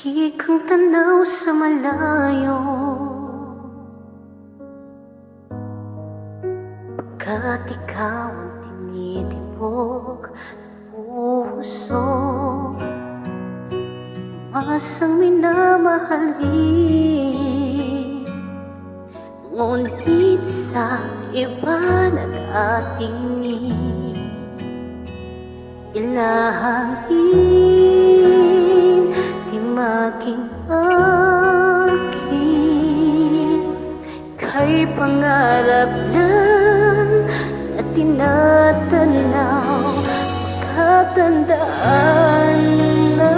Ikang tanaw sa malayo, pagkat ikaw ang tinitibok puso. Masang minamahalin, ngunit sa iba nag-atingin. Ilahangin, di maging akin. Kay pangarap lang na tinatanaw, pagkatandaan na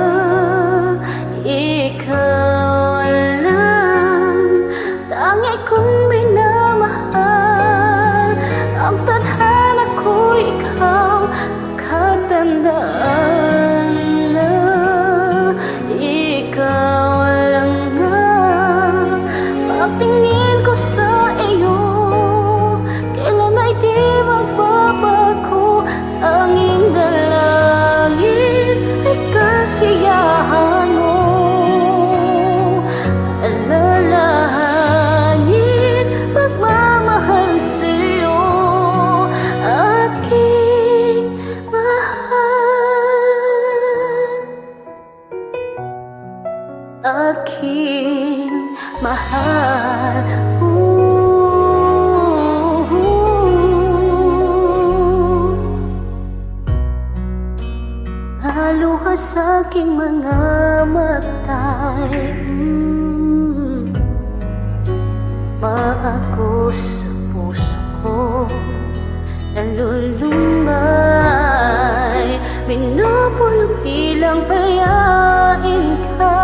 ikaw lang, tangi kong minamahal. Ang tadhana ko ikaw, pagkatandaan na ikaw lang nga. Pagtingin ko sa iyo, kailan ay di magbabago. Tanging dalangin ay kasiyahan mo. Alalahanin pagmamahal sa'yo, aking mahal, aking mahal. Naluha sa aking mga matay, maagos sa puso ko, nalulumay. Minupulong tilang palayain ka,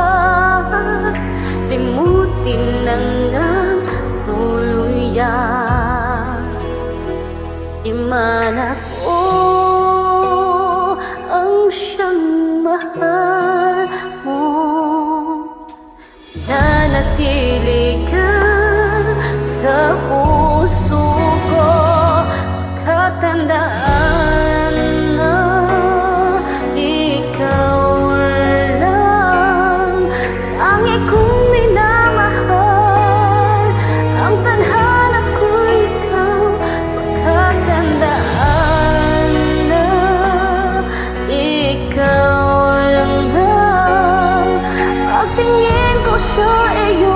limutin ng ng tuluyan. Imanak ko ang siyang mahal mo, nanatili ka sa puso ko. Katandaan na ikaw lang, tangi kong minamahal. Ang tadhana ko ikaw, pagkatandaan na ikaw lang nga. Pagtingin ko sa iyo,